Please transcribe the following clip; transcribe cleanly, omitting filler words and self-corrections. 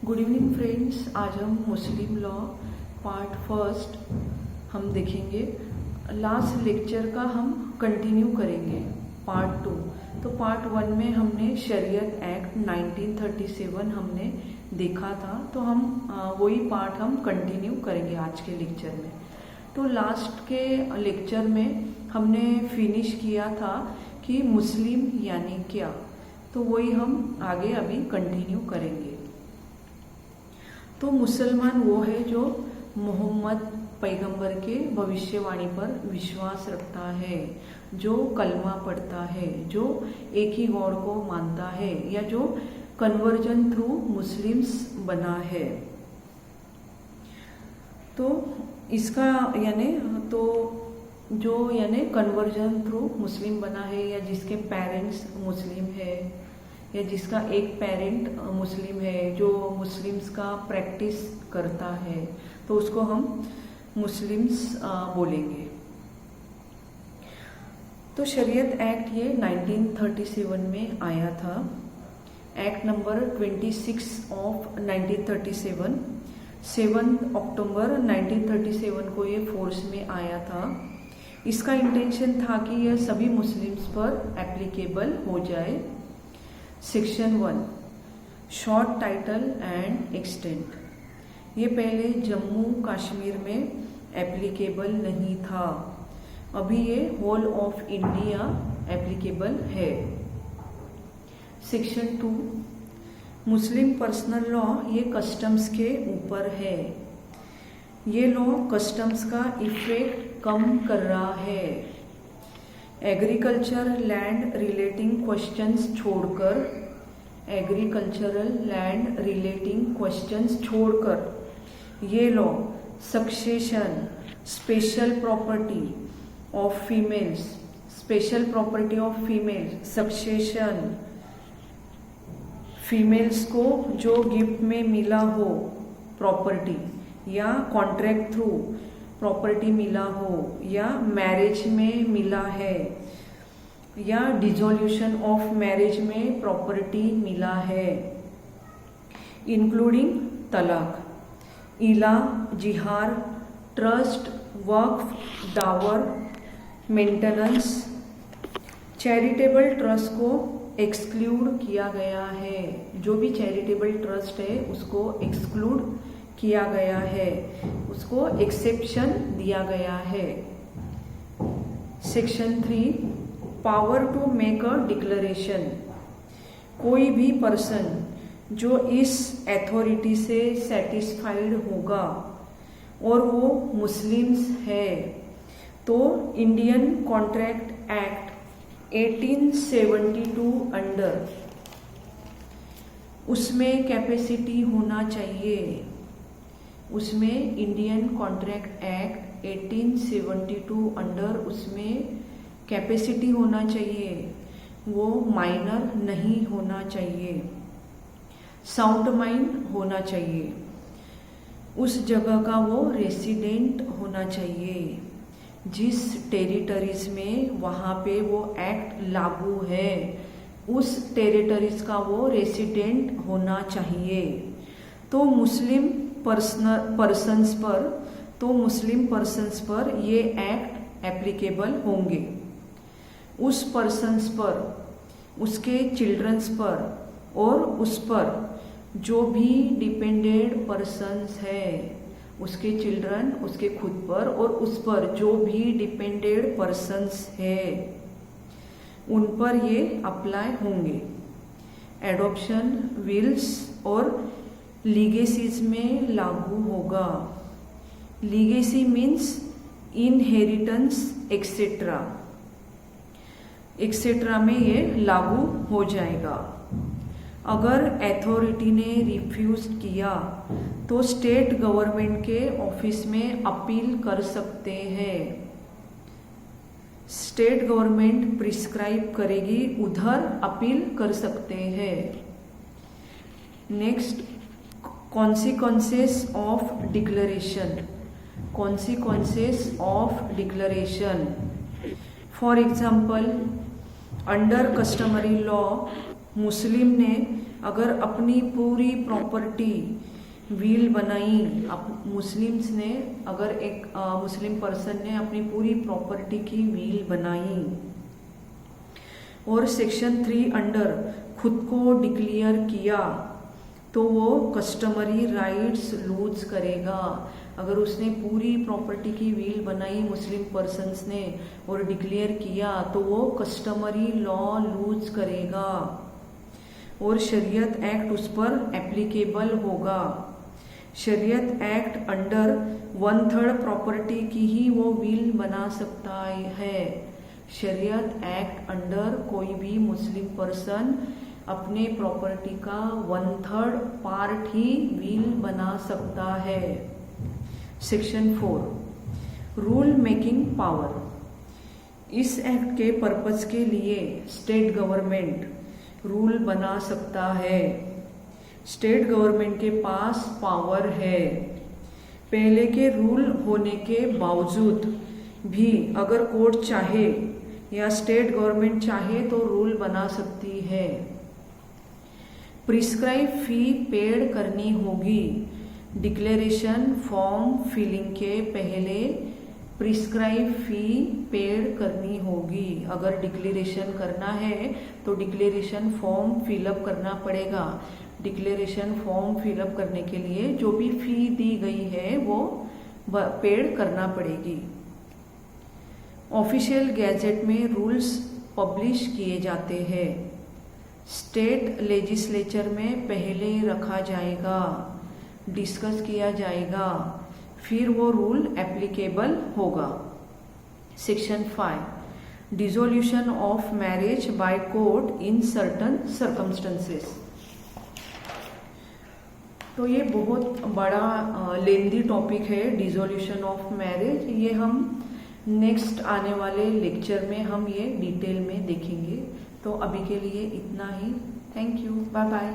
Good evening friends. आज हम मुस्लिम law part first हम देखेंगे। लास्ट लेक्चर का हम कंटिन्यू करेंगे पार्ट 2। तो पार्ट 1 में हमने शरीयत एक्ट 1937 हमने देखा था, तो हम वही पार्ट हम कंटिन्यू करेंगे आज के लेक्चर में। तो लास्ट के लेक्चर में हमने फिनिश किया था कि मुस्लिम यानी क्या, तो वही हम आगे अभी कंटिन्यू करेंगे। तो मुसलमान वो है जो मोहम्मद पैगंबर के भविष्यवाणी पर विश्वास रखता है, जो कलमा पढ़ता है, जो एक ही गॉड को मानता है, या जो कन्वर्जन थ्रू मुस्लिम्स बना है। तो इसका यानी तो जो यानी कन्वर्जन थ्रू मुस्लिम बना है, या जिसके पेरेंट्स मुस्लिम है, या जिसका एक पेरेंट मुस्लिम है, जो मुस्लिम्स का प्रैक्टिस करता है, तो उसको हम मुस्लिम्स बोलेंगे। तो शरीयत एक्ट ये 1937 में आया था। एक्ट नंबर 26 ऑफ 1937, 7 अक्टूबर 1937 को ये फोर्स में आया था। इसका इंटेंशन था कि यह सभी मुस्लिम्स पर एप्लीकेबल हो जाए। Section 1 short title and extent, ये पहले जम्मू कश्मीर में एप्लीकेबल नहीं था, अभी ये होल ऑफ इंडिया एप्लीकेबल है। सेक्शन 2 मुस्लिम पर्सनल लॉ, ये कस्टम्स के ऊपर है। ये लॉ कस्टम्स का इफेक्ट कम कर रहा है। एग्रीकल्चर लैंड रिलेटिंग क्वेश्चंस छोड़कर, एग्रीकल्चरल लैंड रिलेटिंग क्वेश्चंस छोड़कर ये law succession, special property of females, special property of female, succession, females को जो गिफ्ट में मिला हो प्रॉपर्टी, या कॉन्ट्रैक्ट थ्रू प्रॉपर्टी मिला हो, या मैरिज में मिला है, या डिसोल्यूशन ऑफ मैरिज में प्रॉपर्टी मिला है, इंक्लूडिंग तलाक, इला, जिहार, ट्रस्ट, वक्फ, दावर, मेंटेनेंस, चैरिटेबल ट्रस्ट को एक्सक्लूड किया गया है। जो भी चैरिटेबल ट्रस्ट है उसको एक्सक्लूड किया गया है, उसको एक्सेप्शन दिया गया है। Section 3 power to make a declaration, कोई भी पर्सन जो इस अथॉरिटी से सेटिस्फाइड होगा और वो मुस्लिम्स है, तो इंडियन कॉन्ट्रैक्ट एक्ट 1872 अंडर उसमें कैपेसिटी होना चाहिए। उसमें इंडियन कॉन्ट्रैक्ट एक्ट 1872 अंडर उसमें कैपेसिटी होना चाहिए, वो माइनर नहीं होना चाहिए, साउंड माइंड होना चाहिए, उस जगह का वो रेसिडेंट होना चाहिए, जिस टेरिटरीज में वहाँ पे वो एक्ट लागू है उस टेरिटरीज का वो रेसिडेंट होना चाहिए। तो मुस्लिम पर्सन्स पर ये एक्ट एप्लीकेबल होंगे। उस पर्सन्स पर, उसके चिल्ड्रंस पर, और उस पर जो भी डिपेंडेंट पर्सन्स है, उसके चिल्ड्रन, उसके खुद पर, और उस पर जो भी डिपेंडेंट पर्सन्स है उन पर ये अप्लाई होंगे। एडॉप्शन, विल्स और लीगेसीज में लागू होगा। Legacy means inheritance etcetera, etcetera में ये लागू हो जाएगा। अगर अथॉरिटी ने रिफ्यूज किया तो स्टेट गवर्नमेंट के ऑफिस में अपील कर सकते हैं। स्टेट गवर्नमेंट प्रिस्क्राइब करेगी, उधर अपील कर सकते हैं। Next, consequences of declaration, consequences of declaration. For example, under customary law Muslim ने अगर अपनी पूरी प्रॉपर्टी विल बनाई, मुस्लिम्स ने अगर एक मुस्लिम पर्सन ने अपनी पूरी प्रॉपर्टी की विल बनाई और सेक्शन 3 अंडर खुद को डिक्लेयर किया तो वो कस्टमरी राइट्स लूज करेगा। अगर उसने पूरी प्रॉपर्टी की विल बनाई मुस्लिम पर्सन्स ने और डिक्लेयर किया तो वो कस्टमरी लॉ लूज करेगा और शरीयत एक्ट उस पर एप्लीकेबल होगा। शरीयत एक्ट अंडर 1/3 प्रॉपर्टी की ही वो विल बना सकता है। शरीयत एक्ट अंडर कोई भी मुस्लिम पर्सन अपने प्रॉपर्टी का 1/3 पार्ट ही विल बना सकता है। Section 4 rule making power. इस एक्ट के पर्पस के लिए स्टेट गवर्नमेंट रूल बना सकता है। स्टेट गवर्नमेंट के पास पावर है। पहले के रूल होने के बावजूद भी अगर कोर्ट चाहे या स्टेट गवर्नमेंट चाहे तो रूल बना सकती है। प्रिस्क्राइब फी पेड करनी होगी। डिक्लेरेशन फॉर्म फिलिंग के पहले प्रिस्क्राइब फी पेड करनी होगी। अगर डिक्लेरेशन करना है तो डिक्लेरेशन फॉर्म फिलअप करना पड़ेगा। डिक्लेरेशन फॉर्म फिलअप करने के लिए जो भी फी दी गई है वो पेड करना पड़ेगी। ऑफिशियल गैजेट में रूल्स पब्लिश किए जाते हैं। स्टेट लेजिस्लेचर में पहले रखा जाएगा, डिस्कस किया जाएगा, फिर वो रूल एप्लीकेबल होगा। Section 5 dissolution of marriage by court in certain circumstances. तो ये बहुत बड़ा लेंदी टॉपिक है डिसोल्यूशन ऑफ मैरिज। ये हम नेक्स्ट आने वाले लेक्चर में हम ये डिटेल में देखेंगे। तो अभी के लिए इतना ही। Thank you, bye bye.